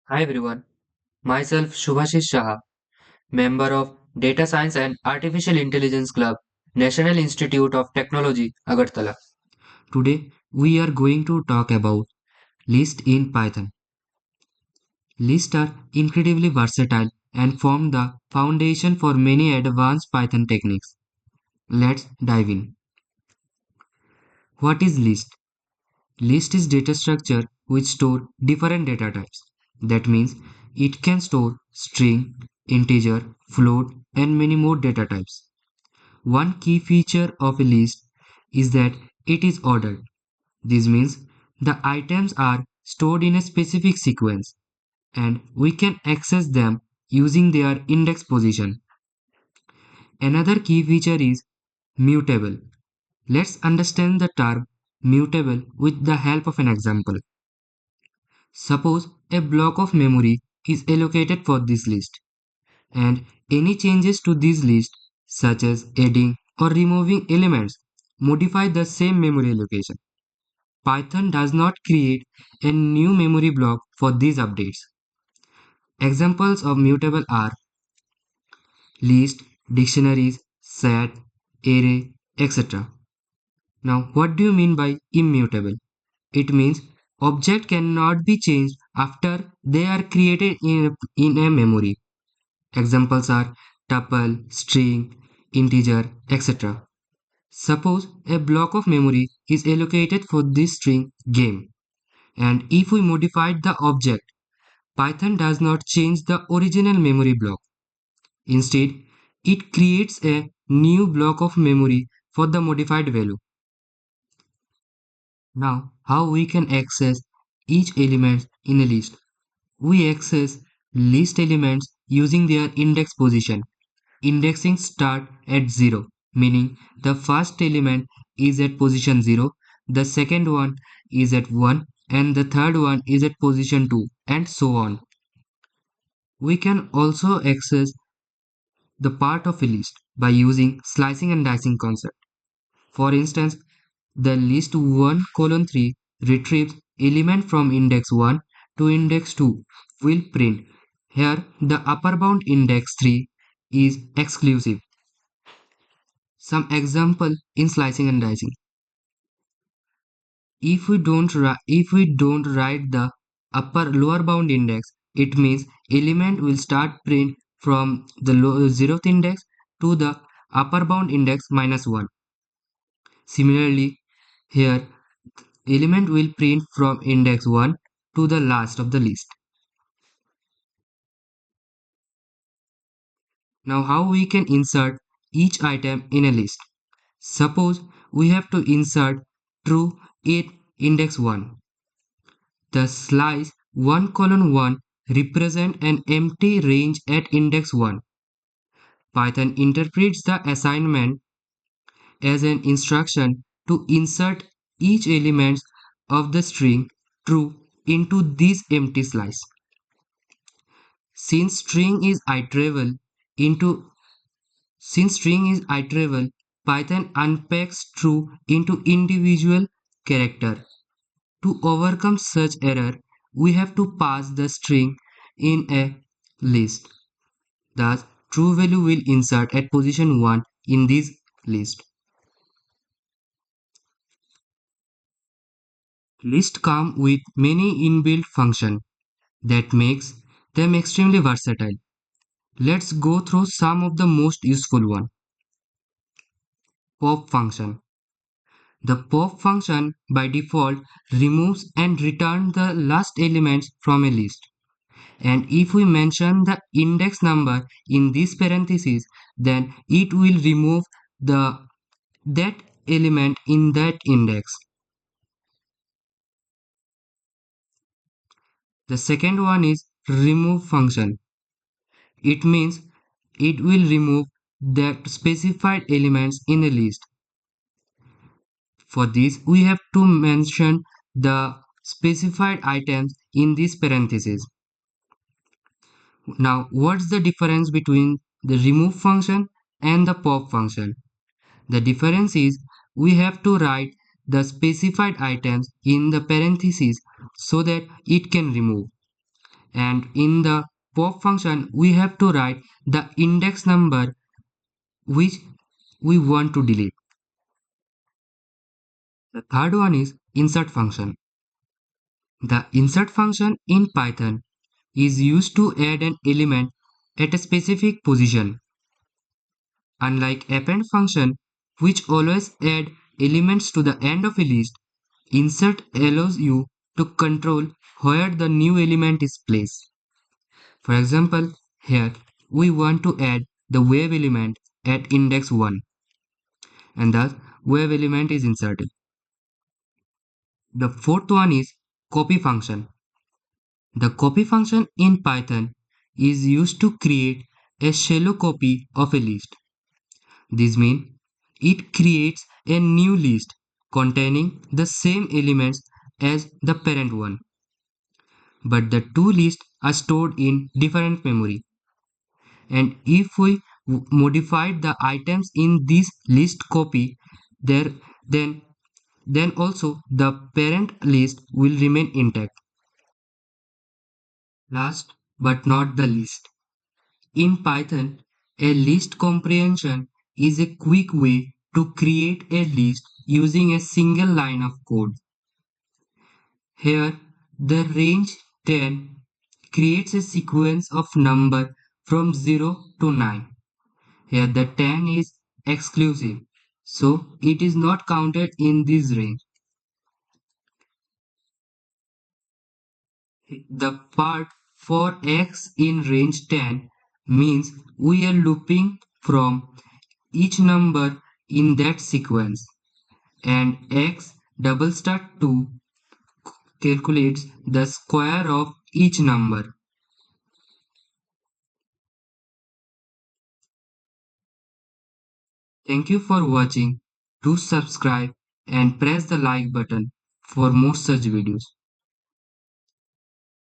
Hi everyone, myself Subhashish Shah, member of Data Science and Artificial Intelligence Club, National Institute of Technology, Agartala. Today we are going to talk about lists in Python. Lists are incredibly versatile and form the foundation for many advanced Python techniques. Let's dive in. What is list? List is data structure which store different data types. That means it can store string, integer, float, and many more data types. One key feature of a list is that it is ordered. This means the items are stored in a specific sequence and we can access them using their index position. Another key feature is mutable. Let's understand the term mutable with the help of an example. Suppose a block of memory is allocated for this list, and any changes to this list, such as adding or removing elements, modify the same memory allocation. Python does not create a new memory block for these updates. Examples of mutable are list, dictionaries, set, array, etc. Now, what do you mean by immutable? It means object cannot be changed after they are created in a memory. Examples are tuple, string, integer, etc. Suppose a block of memory is allocated for this string game, and if we modified the object, Python does not change the original memory block. Instead, it creates a new block of memory for the modified value. Now, how we can access each element in a list? We access list elements using their index position. Indexing start at 0, meaning the first element is at position 0, the second one is at 1, and the third one is at position 2, and so on. We can also access the part of a list by using slicing and dicing concept. For instance, the list 1 colon 3 retrieves element from index 1 to index 2 will print. Here the upper bound index 3 is exclusive. Some example in slicing and dicing. If we don't write the upper lower bound index, it means element will start print from the 0th index to the upper bound index minus 1. Similarly, here element will print from index 1 to the last of the list. Now how we can insert each item in a list. Suppose we have to insert true at index 1. The slice 1 colon 1 represent an empty range at index 1. Python interprets the assignment as an instruction to insert each element of the string true into this empty slice. Since string is iterable into since string is iterable, Python unpacks true into individual character. To overcome such error, we have to pass the string in a list. Thus, true value will insert at position 1 in this list. Lists come with many inbuilt functions that makes them extremely versatile. Let's go through some of the most useful one. Pop function. The pop function by default removes and returns the last elements from a list. And if we mention the index number in this parenthesis, then it will remove the that element in that index. The second one is remove function. It means it will remove the specified elements in a list. For this, we have to mention the specified items in this parenthesis. Now, what's the difference between the remove function and the pop function? The difference is we have to write the specified items in the parentheses so that it can remove. And in the pop function, we have to write the index number which we want to delete. The third one is insert function. The insert function in Python is used to add an element at a specific position. Unlike append function, which always add elements to the end of a list, insert allows you to control where the new element is placed. For example, here we want to add the wave element at index 1 and thus wave element is inserted. The fourth one is copy function. The copy function in Python is used to create a shallow copy of a list. This means it creates a new list containing the same elements as the parent one, but the two lists are stored in different memory. And if we modified the items in this list copy, there then then also the parent list will remain intact. Last but not the least, in Python, a list comprehension is a quick way to create a list using a single line of code. Here, the range 10 creates a sequence of number from 0 to 9. Here, the 10 is exclusive, so it is not counted in this range. The part for x in range 10 means we are looping from each number in that sequence, and x double star 2 calculates the square of each number. Thank you for watching. Do subscribe and press the like button for more such videos.